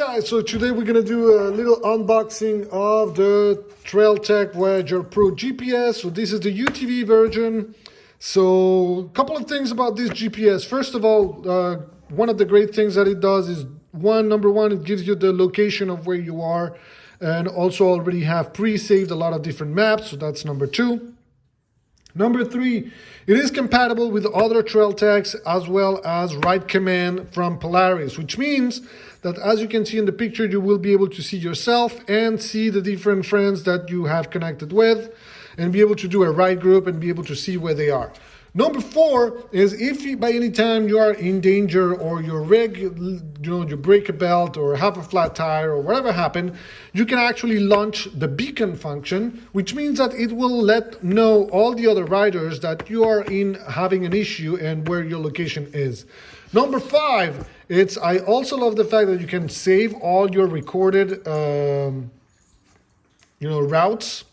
guys, so today we're gonna do a little unboxing of the Trailtech Voyager Pro GPS. So this is the UTV version. So a couple of things about this GPS. First of all, one of the great things that it does is number one, it gives you the location of where you are, and also already have pre-saved a lot of different maps. So that's number two. Number three, it is compatible with other Trailtechs as well as Ride Command from Polaris, which means that as you can see in the picture, you will be able to see yourself and see the different friends that you have connected with and be able to do a ride group and be able to see where they are. Number four is if by any time you are in danger or your rig, you break a belt or have a flat tire or whatever happened, you can actually launch the beacon function, which means that it will let know all the other riders that you are having an issue and where your location is. Number five, I also love the fact that you can save all your recorded routes,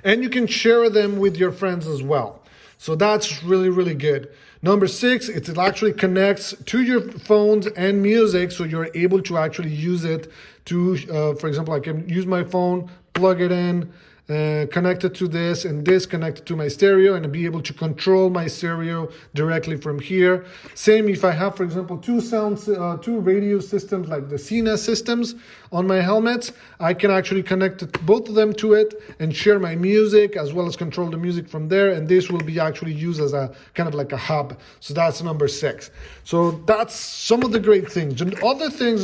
and you can share them with your friends as well. So that's really, really good. Number six, it actually connects to your phones and music, so you're able to actually use it to, for example, I can use my phone, plug it in, connect it to this, and this connected to my stereo, and be able to control my stereo directly from here. Same if I have, for example, two radio systems like the Cena systems on my helmets, I can actually connect both of them to it and share my music as well as control the music from there, and this will be actually used as a kind of like a hub. So that's number six. So that's some of the great things. And other things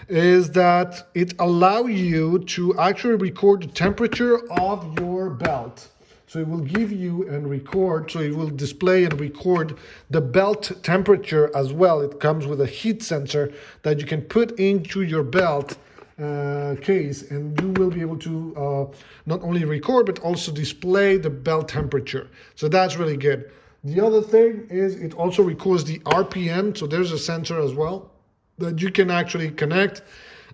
is that it allows you to actually record the temperature of your belt. So it will give you and record, so it will display and record the belt temperature as well. It comes with a heat sensor that you can put into your belt case, and you will be able to not only record but also display the belt temperature. So that's really good. The other thing is it also records the RPM, so there's a sensor as well that you can actually connect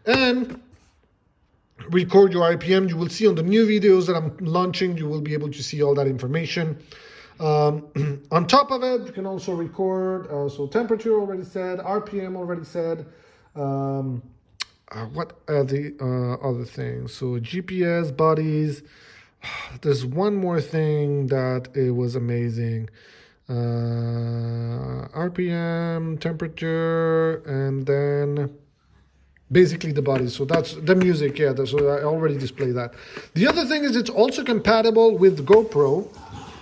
and record your RPM. You will see on the new videos that I'm launching, you will be able to see all that information. On top of it, you can also record, so temperature already said, RPM already said. What are the other things? So GPS, bodies. There's one more thing that it was amazing. RPM, temperature, and then basically the body. So that's the music. Yeah, so I already displayed that. The other thing is it's also compatible with GoPro,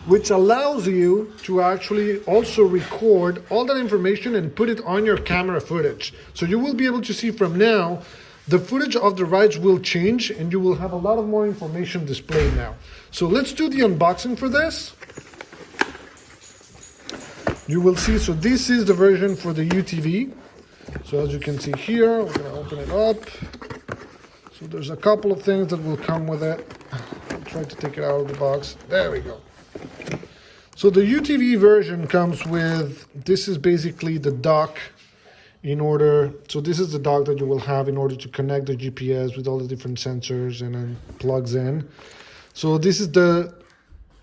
which allows you to actually also record all that information and put it on your camera footage. So you will be able to see from now, the footage of the rides will change and you will have a lot of more information displayed now. So let's do the unboxing for this. You will see, so this is the version for the UTV. So as you can see here, we're gonna open it up. So there's a couple of things that will come with it. I'll try to take it out of the box. There we go. So the UTV version comes with, this is basically the dock so this is the dock that you will have in order to connect the GPS with all the different sensors, and then plugs in. So this is the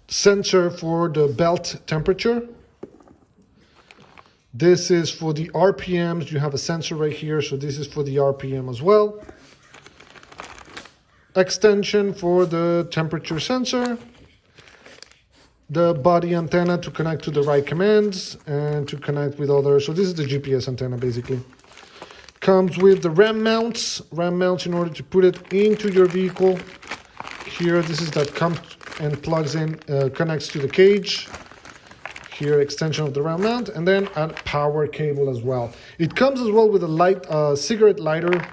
sensor for the belt temperature. This is for the RPMs. You have a sensor right here, so this is for the RPM as well. Extension for the temperature sensor. The body antenna to connect to the right commands and to connect with others. So this is the GPS antenna basically. Comes with the RAM mounts in order to put it into your vehicle. Here, this is that comes and plugs in, connects to the cage. Here, extension of the RAM mount, and then a power cable as well. It comes as well with a cigarette lighter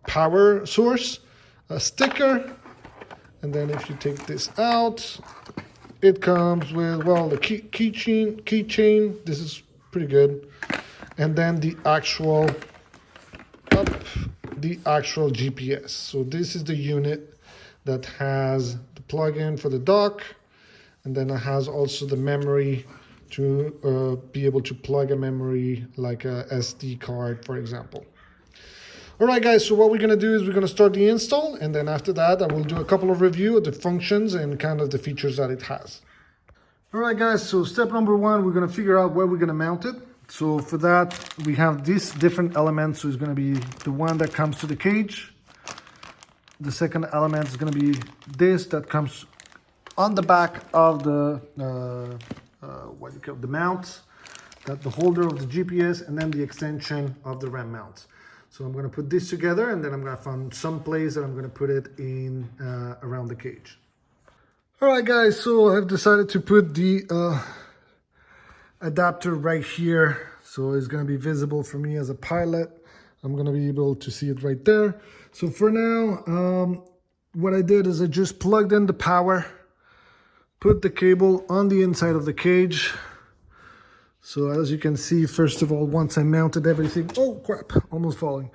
power source, a sticker, and then if you take this out, it comes with, well, the keychain. This is pretty good, and then the actual GPS. So this is the unit that has the plug-in for the dock. And then it has also the memory to be able to plug a memory like a SD card, for example. All right, guys, so what we're going to do is we're going to start the install. And then after that, I will do a couple of review of the functions and kind of the features that it has. All right, guys, so step number one, we're going to figure out where we're going to mount it. So for that, we have these different elements. So it's going to be the one that comes to the cage. The second element is going to be this that comes on the back of the what you call the mount, that the holder of the GPS, and then the extension of the RAM mount. So I'm going to put this together, and then I'm going to find some place that I'm going to put it in around the cage. All right, guys. So I've decided to put the adapter right here, so it's going to be visible for me as a pilot. I'm going to be able to see it right there. So for now, what I did is I just plugged in the power, put the cable on the inside of the cage. So as you can see, first of all, once I mounted everything, oh crap, almost falling.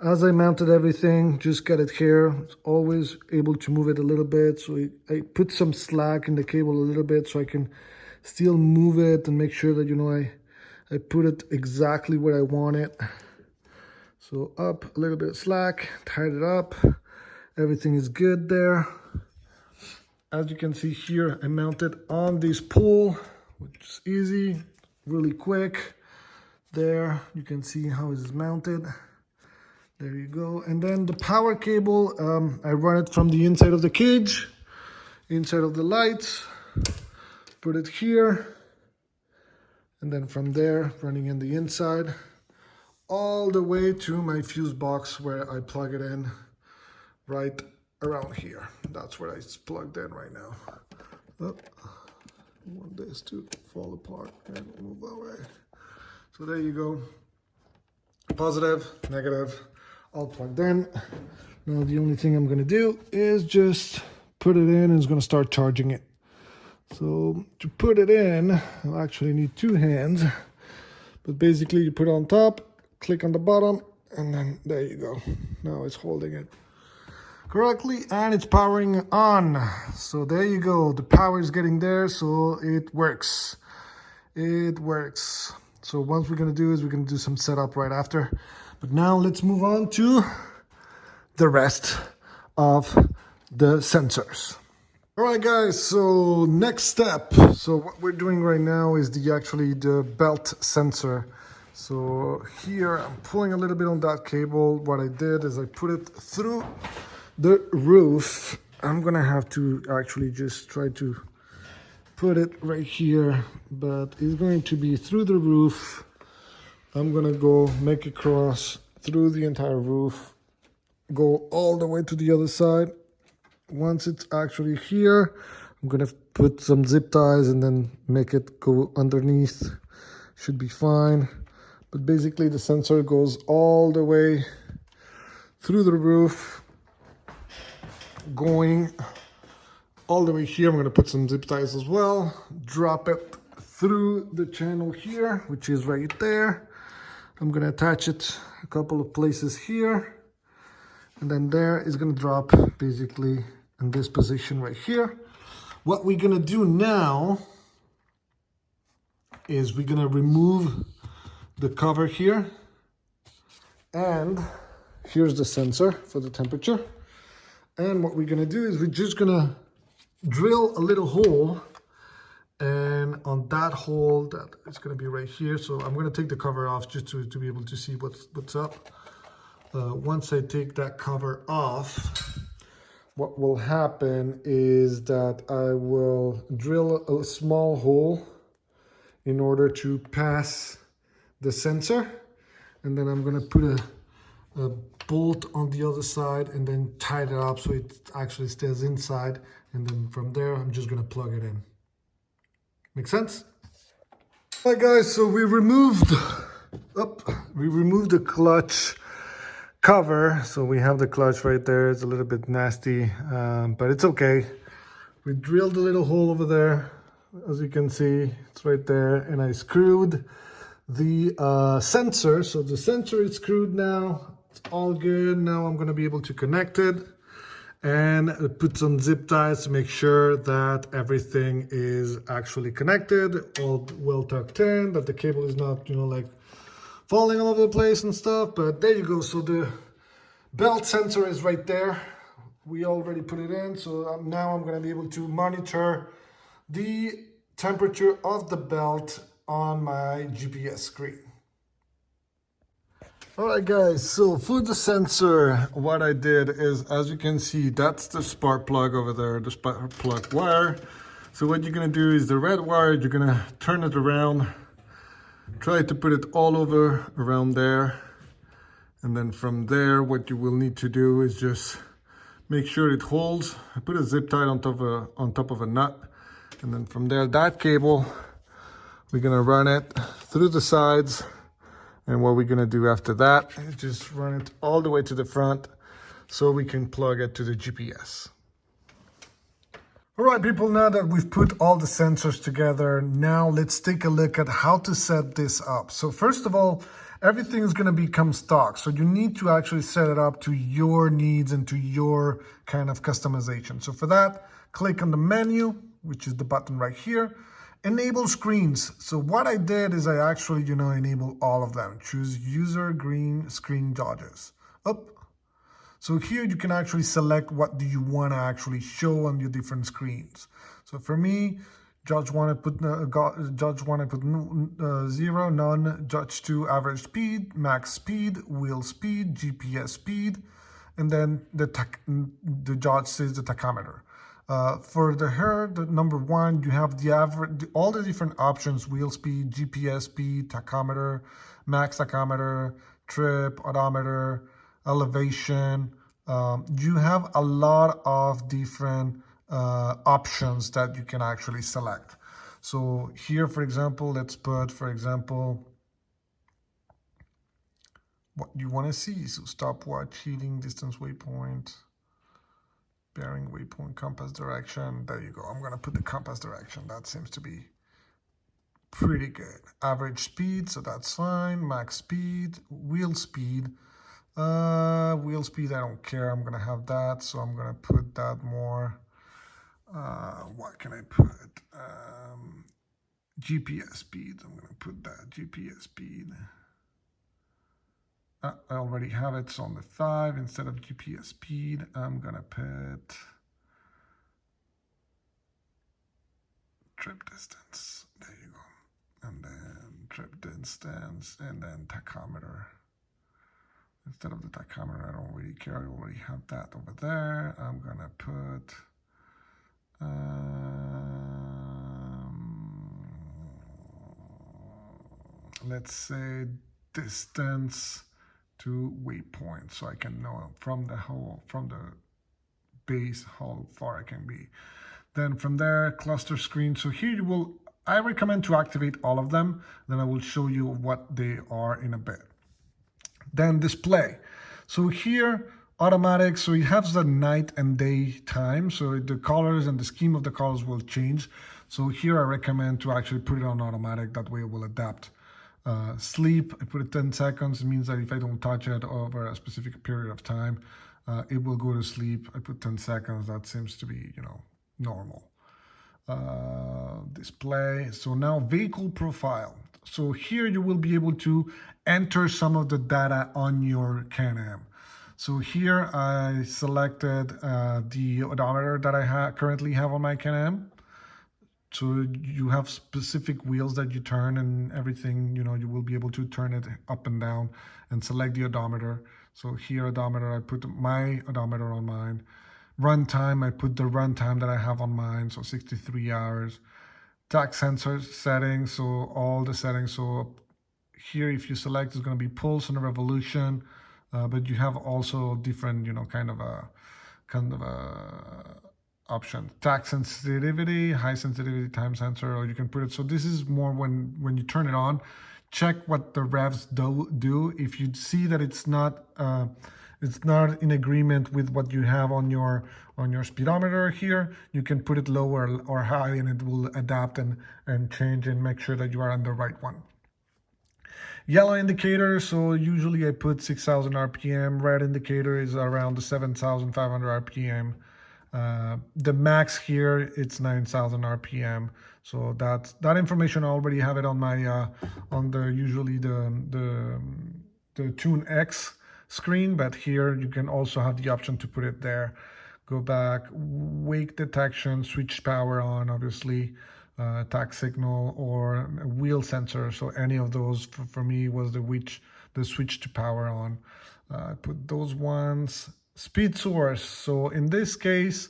As I mounted everything, just got it here, always able to move it a little bit. So I put some slack in the cable a little bit so I can still move it and make sure that, you know, I put it exactly where I want it. So up, a little bit of slack, tied it up. Everything is good there. As you can see here, I mounted on this pole, which is easy, really quick. There, you can see how it is mounted. There you go. And then the power cable, I run it from the inside of the cage, inside of the lights. Put it here, and then from there, running in the inside, all the way to my fuse box where I plug it in, right around here. That's where it's plugged in right now. Oh, I want this to fall apart and move away. So there you go. Positive, negative, all plugged in. Now the only thing I'm gonna do is just put it in and it's gonna start charging it. So to put it in, I'll actually need two hands, but basically you put it on top, click on the bottom, and then there you go. Now it's holding it correctly and it's powering on. So there you go. The power is getting there, so it works. It works. So what we're gonna do is we're gonna do some setup right after. But now let's move on to the rest of the sensors. All right, guys, so next step. So what we're doing right now is the belt sensor. So here I'm pulling a little bit on that cable. What I did is I put it through the roof. I'm gonna have to actually just try to put it right here, but it's going to be through the roof. I'm gonna go make a cross through the entire roof, go all the way to the other side. Once it's actually here, I'm gonna put some zip ties and then make it go underneath. Should be fine. But basically the sensor goes all the way through the roof, going all the way here. I'm gonna put some zip ties as well. Drop it through the channel here, which is right there. I'm gonna attach it a couple of places here. And then there is going to drop basically in this position right here. What we're going to do now is we're going to remove the cover here. And here's the sensor for the temperature. And what we're going to do is we're just going to drill a little hole. And on that hole, that is going to be right here. So I'm going to take the cover off just to be able to see what's up. Once I take that cover off, what will happen is that I will drill a small hole in order to pass the sensor. And then I'm going to put a bolt on the other side and then tie it up so it actually stays inside. And then from there, I'm just going to plug it in. Make sense? All right, guys, so we removed the clutch cover. So we have the clutch right there. It's a little bit nasty, but it's okay. We drilled a little hole over there. As you can see, it's right there. And I screwed the sensor. So the sensor is screwed now. It's all good. Now I'm going to be able to connect it and put some zip ties to make sure that everything is actually connected, all well tucked in, that the cable is not, like falling all over the place and stuff. But there you go. So the belt sensor is right there. We already put it in. So now I'm going to be able to monitor the temperature of the belt on my GPS screen. All right, guys, so for the sensor, what I did is, as you can see, that's the spark plug over there, the spark plug wire. So what you're gonna do is the red wire, you're gonna turn it around, try to put it all over around there. And then from there, what you will need to do is just make sure it holds. I put a zip tie on top of a nut. And then from there, that cable, we're gonna run it through the sides. And what we're gonna do after that is just run it all the way to the front so we can plug it to the GPS. All right, people, now that we've put all the sensors together, now let's take a look at how to set this up. So first of all, everything is gonna become stock. So you need to actually set it up to your needs and to your kind of customization. So for that, click on the menu, which is the button right here. Enable screens. So what I did is I actually, enable all of them. Choose user green screen dodges. Up. So here you can actually select what do you want to actually show on your different screens. So for me, Judge 1 I put 0, none, Judge 2 average speed, max speed, wheel speed, GPS speed, and then the Judge says the tachometer. For the number 1, you have the average, all the different options: wheel speed, GPS speed, tachometer, max tachometer, trip, odometer, elevation. You have a lot of different options that you can actually select. So here, for example, let's put, what you want to see. So stopwatch, heating, distance, waypoint, bearing, waypoint, compass direction. There you go. I'm going to put the compass direction. That seems to be pretty good. Average speed, so that's fine. Max speed, wheel speed. Wheel speed, I don't care. I'm going to have that. So I'm going to put that more. What can I put? GPS speed. I'm going to put that GPS speed. I already have it, so on the 5, instead of GPS speed, I'm gonna put trip distance. There you go. And then trip distance, and then tachometer. Instead of the tachometer, I don't really care. I already have that over there. I'm gonna put let's say distance to waypoint, so I can know from the base how far I can be. Then from there, cluster screen. So here I recommend to activate all of them. Then I will show you what they are in a bit. Then display. So here, automatic. So it has the night and day time. So the colors and the scheme of the colors will change. So here I recommend to actually put it on automatic. That way it will adapt. Sleep, I put it 10 seconds. It means that if I don't touch it over a specific period of time, it will go to sleep. I put 10 seconds. That seems to be, normal. Display. So now vehicle profile. So here you will be able to enter some of the data on your Can-Am. So here I selected the odometer that I currently have on my Can-Am. So you have specific wheels that you turn and everything, you will be able to turn it up and down and select the odometer. So here odometer, I put my odometer on mine. Runtime, I put the runtime that I have on mine, so 63 hours. Tach sensor settings, so all the settings. So here, if you select, it's going to be pulse and revolution, but you have also different, kind of a option. Tach sensitivity, high sensitivity time sensor, or you can put it. So this is more when you turn it on. Check what the revs do. If you see that it's not in agreement with what you have on your speedometer here, you can put it lower or high, and it will adapt and change and make sure that you are on the right one. Yellow indicator, so usually I put 6,000 RPM. Red indicator is around the 7,500 RPM. The max here, it's 9,000 RPM. So that information, I already have it on my usually the Tune X screen, but here you can also have the option to put it there. Go back, wake detection, switch power on, obviously. attack signal, or wheel sensor. So any of those for me was the switch to power on. I put those ones. Speed source. So in this case,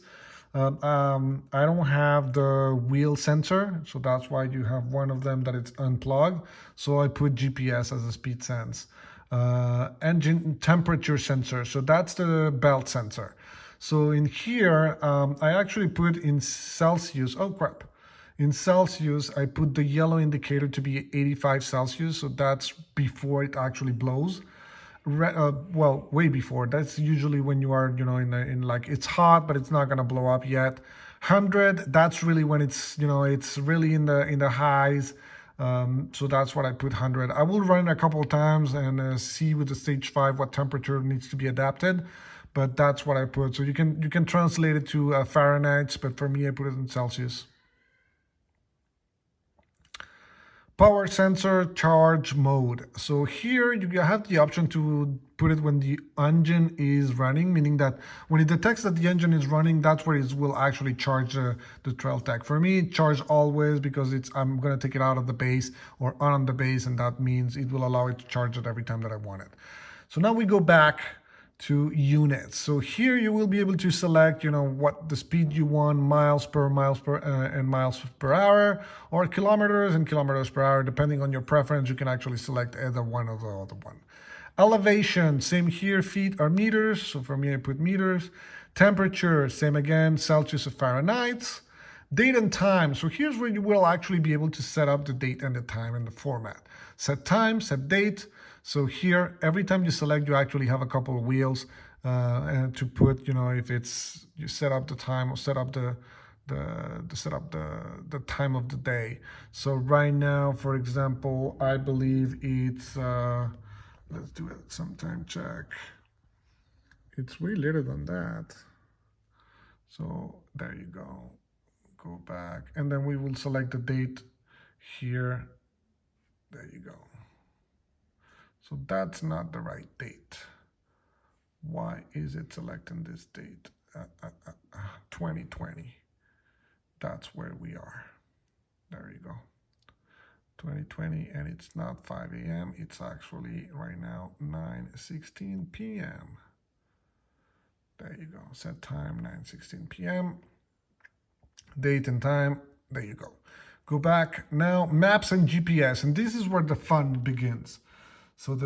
I don't have the wheel sensor, so that's why you have one of them that it's unplugged. So I put GPS as a speed sense. Engine temperature sensor, so that's the belt sensor. So in here, I actually put in Celsius. Oh crap. In Celsius, I put the yellow indicator to be 85 Celsius, so that's before it actually blows. Well, way before. That's usually when you are, in like, it's hot, but it's not gonna blow up yet. 100, that's really when it's, it's really in the highs. So that's what I put 100. I will run it a couple of times and see with the stage 5 what temperature needs to be adapted. But that's what I put. So you can translate it to Fahrenheit, but for me, I put it in Celsius. Power sensor charge mode. So here you have the option to put it when the engine is running, meaning that when it detects that the engine is running, that's where it will actually charge the trail tech. For me, charge always, because I'm going to take it out of the base or on the base, and that means it will allow it to charge it every time that I want it. So now we go back to units. So here you will be able to select, what the speed you want, miles per and miles per hour, or kilometers and kilometers per hour, depending on your preference. You can actually select either one or the other one. Elevation, same here, feet or meters. So for me, I put meters. Temperature, same again, Celsius or Fahrenheit. Date and time. So here's where you will actually be able to set up the date and the time and the format. Set time, set date. So here, every time you select, you actually have a couple of wheels and to put, if it's, you set up the time or set up the time of the day. So right now, for example, I believe it's, let's do it some time check. It's way later than that. So there you go. Go back, and then we will select the date here. There you go. So that's not the right date. Why is it selecting this date? 2020. That's where we are. There you go. 2020, and it's not 5 a.m. It's actually right now 9:16 p.m. There you go. Set time 9:16 p.m. Date and time. There you go. Go back now. Maps and GPS, and this is where the fun begins. So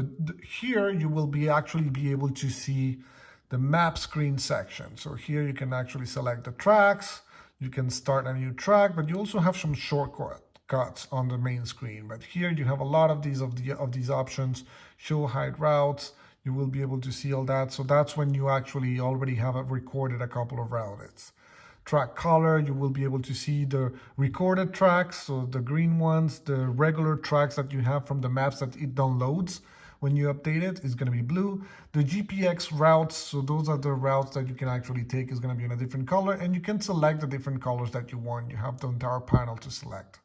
here you will actually be able to see the map screen section. So here you can actually select the tracks. You can start a new track, but you also have some shortcuts on the main screen. But here you have a lot of these options. Show hide routes. You will be able to see all that. So that's when you actually already have recorded a couple of routes. Track color, you will be able to see the recorded tracks, so the green ones, the regular tracks that you have from the maps that it downloads. When you update it, it's going to be blue. The GPX routes, so those are the routes that you can actually take, is going to be in a different color, and you can select the different colors that you want. You have the entire panel to select.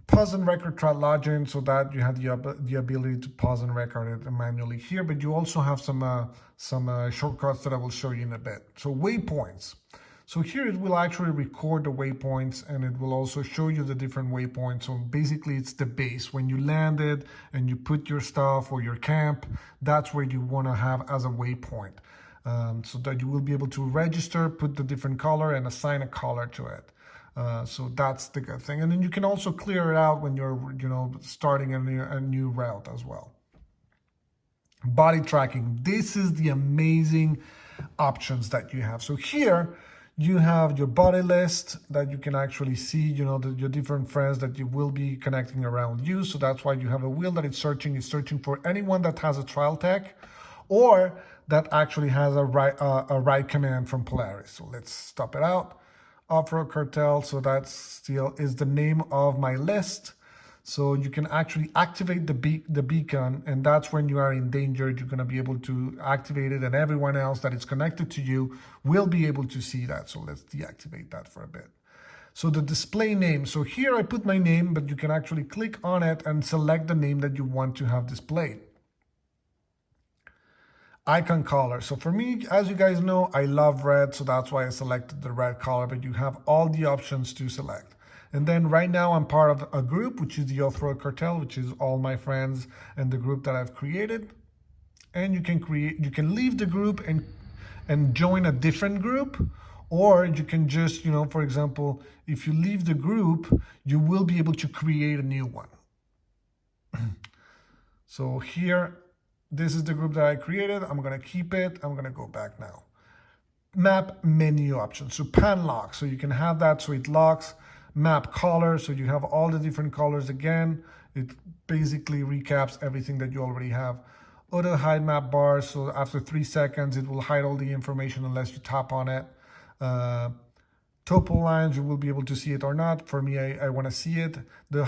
Pause and record track login, so that you have the ability to pause and record it manually here, but you also have some shortcuts that I will show you in a bit. So waypoints. So here it will actually record the waypoints, and it will also show you the different waypoints. So basically it's the base. When you landed and you put your stuff or your camp, that's where you want to have as a waypoint. So that you will be able to register, put the different color, and assign a color to it. So that's the good thing. And then you can also clear it out when you're, starting a new route as well. Body tracking. This is the amazing options that you have. So here you have your buddy list that you can actually see, your different friends that you will be connecting around you. So that's why you have a wheel that it's searching for anyone that has a trial tech or that actually has a ride command from Polaris. So let's stop it out. Off-road cartel, so that still is the name of my list. So you can actually activate the beacon, and that's when you are in danger. You're going to be able to activate it, and everyone else that is connected to you will be able to see that. So let's deactivate that for a bit. So the display name. So here I put my name, but you can actually click on it and select the name that you want to have displayed. icon color. So for me, as you guys know, I love red, so that's why I selected the red color, but you have all the options to select. And then right now I'm part of a group, which is the Off-Road Cartel, which is all my friends and the group that I've created. And you can leave the group and join a different group, or you can just, for example, if you leave the group, you will be able to create a new one. So here, this is the group that I created. I'm gonna keep it. I'm gonna go back now. Map menu options. So pan lock, so you can have that so it locks. Map color, so you have all the different colors again. It basically recaps everything that you already have. Auto hide map bars, so after 3 seconds, it will hide all the information unless you tap on it. Topo lines, you will be able to see it or not. For me, I wanna see it. The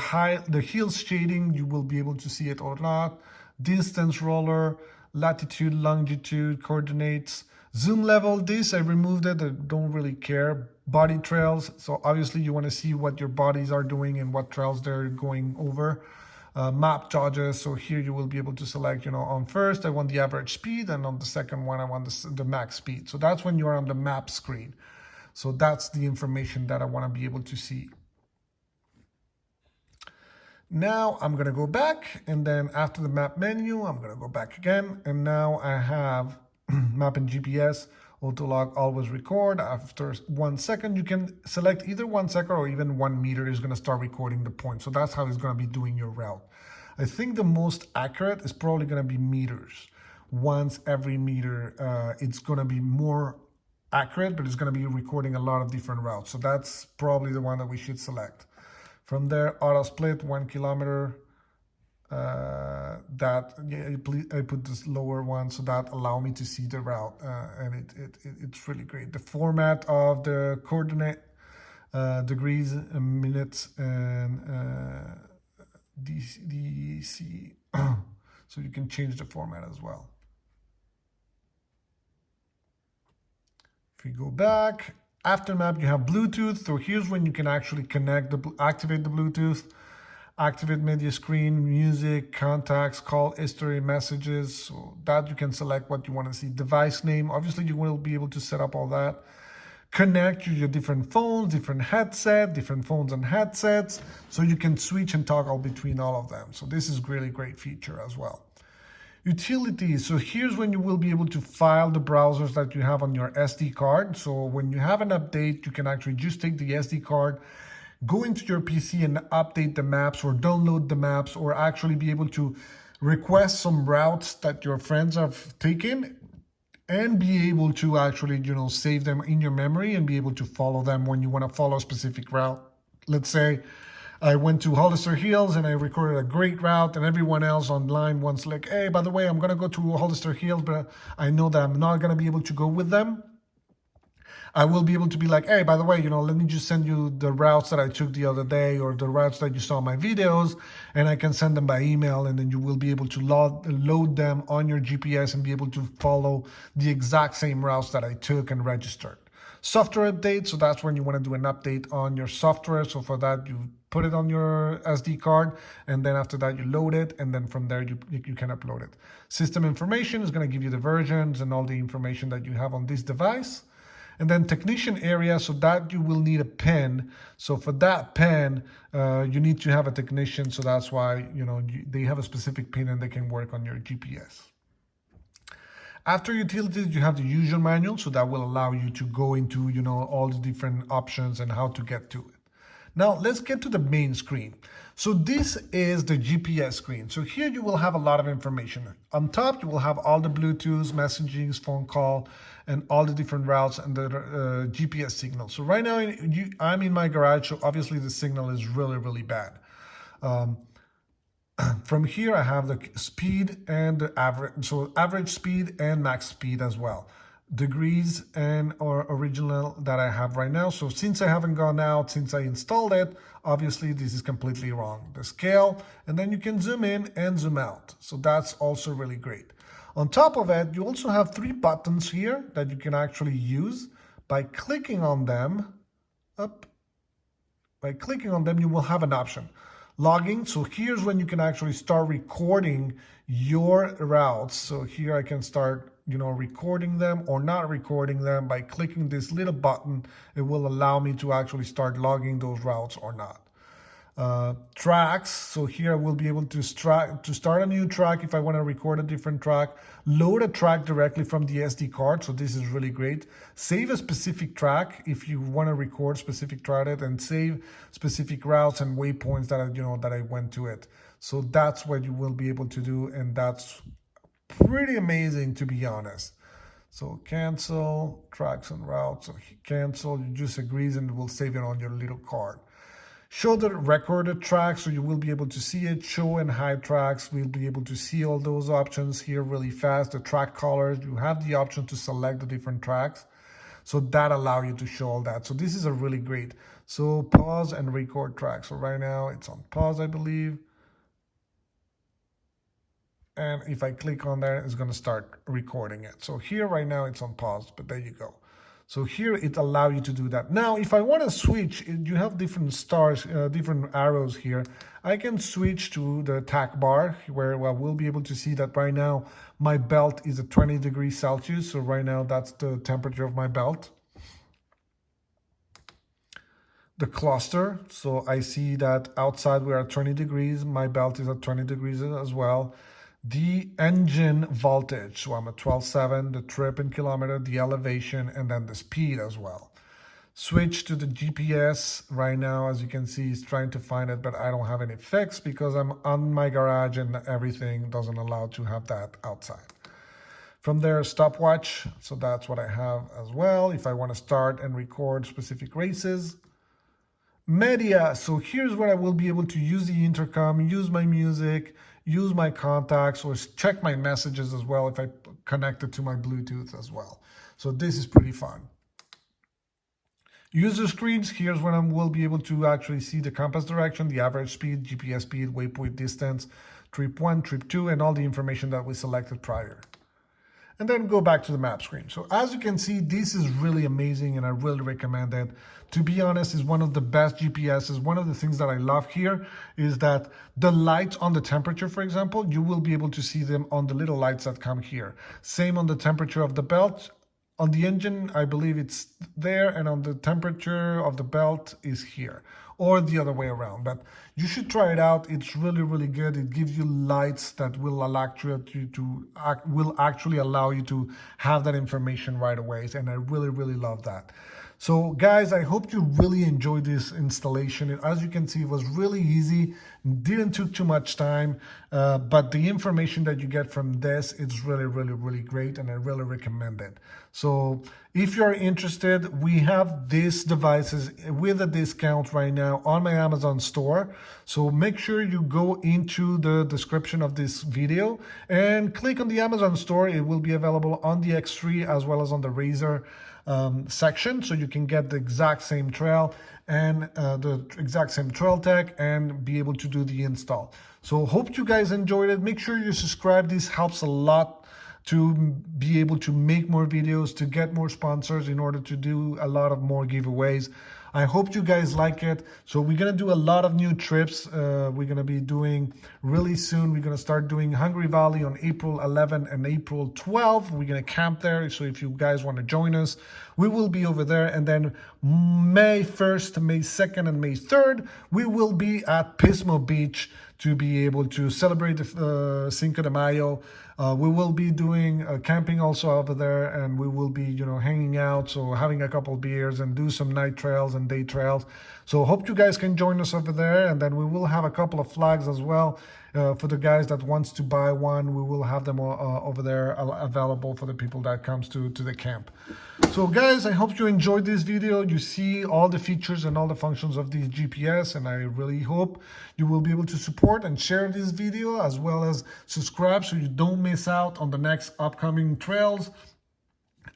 hills shading, you will be able to see it or not. Distance roller, latitude, longitude, coordinates, zoom level. This I removed it. I don't really care. Body trails. So obviously you want to see what your bodies are doing and what trails they're going over. Map dodges. So here you will be able to select, on first I want the average speed, and on the second one I want the max speed. So that's when you're on the map screen. So that's the information that I want to be able to see. Now I'm going to go back, and then after the map menu, I'm going to go back again. And now I have map and GPS, auto log, always record. After 1 second, you can select either 1 second or even 1 meter is going to start recording the point. So that's how it's going to be doing your route. I think the most accurate is probably going to be meters. Once every meter, it's going to be more accurate, but it's going to be recording a lot of different routes. So that's probably the one that we should select. From there, auto split 1 kilometer. I put this lower one so that allow me to see the route, and it's really great. The format of the coordinate, degrees, minutes, and DC. So you can change the format as well. If we go back, after map, you have Bluetooth. So here's when you can actually activate the Bluetooth, activate media screen, music, contacts, call history, messages. So that you can select what you want to see. Device name, obviously you will be able to set up all that. Connect to your different phones, different phones and headsets. So you can switch and toggle between all of them. So this is really great feature as well. Utilities, so here's when you will be able to file the browsers that you have on your SD card. So when you have an update, you can actually just take the SD card, go into your PC and update the maps or download the maps, or actually be able to request some routes that your friends have taken and be able to actually, save them in your memory and be able to follow them when you want to follow a specific route. Let's say I went to Hollister Hills and I recorded a great route, and everyone else online wants like, hey, by the way, I'm going to go to Hollister Hills, but I know that I'm not going to be able to go with them. I will be able to be like, hey, by the way, let me just send you the routes that I took the other day, or the routes that you saw in my videos, and I can send them by email, and then you will be able to load them on your GPS and be able to follow the exact same routes that I took and registered. Software update, so that's when you want to do an update on your software. So for that, you put it on your SD card, and then after that you load it, and then from there you can upload it. System information is going to give you the versions and all the information that you have on this device. And then technician area, so that you will need a pen. So for that pen, you need to have a technician. So that's why, they have a specific pin and they can work on your GPS. After utilities, you have the user manual. So that will allow you to go into, all the different options and how to get to it. Now let's get to the main screen. So this is the GPS screen. So here you will have a lot of information. On top, you will have all the Bluetooth, messaging, phone call, and all the different routes and the GPS signal. So right now I'm in my garage, so obviously the signal is really, really bad. From here, I have the speed and the average, so average speed and max speed as well. Degrees and or original that I have right now. So since I haven't gone out, since I installed it, obviously this is completely wrong. The scale, and then you can zoom in and zoom out. So that's also really great. On top of it, you also have 3 buttons here that you can actually use. By clicking on them, you will have an option. Logging, so here's when you can actually start recording your routes. So here I can start recording them or not recording them. By clicking this little button, it will allow me to actually start logging those routes or not. Tracks, so here I will be able to start a new track if I want to record a different track, load a track directly from the SD card, so this is really great. Save a specific track if you want to record specific track, and save specific routes and waypoints that I went to it. So that's what you will be able to do, and that's pretty amazing, to be honest. So cancel tracks and routes, so cancel, you just agrees, and it will save it on your little card. Show the recorded tracks, so you will be able to see it. Show and hide tracks, we'll be able to see all those options here really fast. The track colors, you have the option to select the different tracks, so that allow you to show all that. So this is a really great. So pause and record tracks. So right now it's on pause, I believe. And if I click on there, it's going to start recording it. So here right now it's on pause, but there you go. So here it allows you to do that. Now, if I want to switch, you have different stars, different arrows here. I can switch to the tack bar, where we'll be able to see that right now my belt is at 20 degrees Celsius. So right now that's the temperature of my belt. The cluster, so I see that outside we're at 20 degrees. My belt is at 20 degrees as well. The engine voltage, so I'm at 12.7, the trip in kilometer, the elevation, and then the speed as well. Switch to the GPS. Right now, as you can see, it's trying to find it, but I don't have any fix because I'm on my garage and everything doesn't allow to have that outside. From there, stopwatch, so that's what I have as well if I want to start and record specific races. Media, so here's where I will be able to use the intercom, use my music, use my contacts, or check my messages as well if I connect it to my Bluetooth as well. So this is pretty fun. User screens, here's where I will be able to actually see the compass direction, the average speed, GPS speed, waypoint distance, trip 1, trip 2, and all the information that we selected prior. And then go back to the map screen. So as you can see, this is really amazing and I really recommend it. To be honest, it's one of the best GPSs. One of the things that I love here is that the lights on the temperature, for example, you will be able to see them on the little lights that come here. Same on the temperature of the belt. On the engine, I believe it's there, and on the temperature of the belt is here, or the other way around. But you should try it out. It's really, really good. It gives you lights that will actually allow you to have that information right away, and I really, really love that. So guys, I hope you really enjoyed this installation. As you can see, it was really easy, didn't take too much time, but the information that you get from this, it's really, really, really great, and I really recommend it. So if you're interested, we have these devices with a discount right now on my Amazon store. So make sure you go into the description of this video and click on the Amazon store. It will be available on the X3 as well as on the Razor section, so you can get the exact same trail and the exact same trail tech and be able to do the install. So hope you guys enjoyed it. Make sure you subscribe. This helps a lot to be able to make more videos, to get more sponsors in order to do a lot of more giveaways. I hope you guys like it. So we're going to do a lot of new trips. We're going to be doing really soon. We're going to start doing Hungry Valley on April 11 and April 12. We're going to camp there. So if you guys want to join us, we will be over there. And then May 1st, May 2nd, and May 3rd, we will be at Pismo Beach to be able to celebrate the Cinco de Mayo. We will be doing camping also over there, and we will be, hanging out, so having a couple beers and do some night trails and day trails. So hope you guys can join us over there, and then we will have a couple of flags as well for the guys that wants to buy one. We will have them over there available for the people that comes to the camp. So guys, I hope you enjoyed this video. You see all the features and all the functions of this GPS, and I really hope you will be able to support and share this video, as well as subscribe so you don't miss out on the next upcoming trails,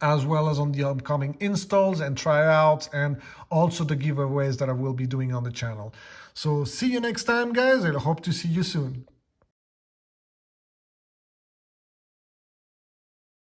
as well as on the upcoming installs and tryouts, and also the giveaways that I will be doing on the channel. So see you next time, guys. I hope to see you soon.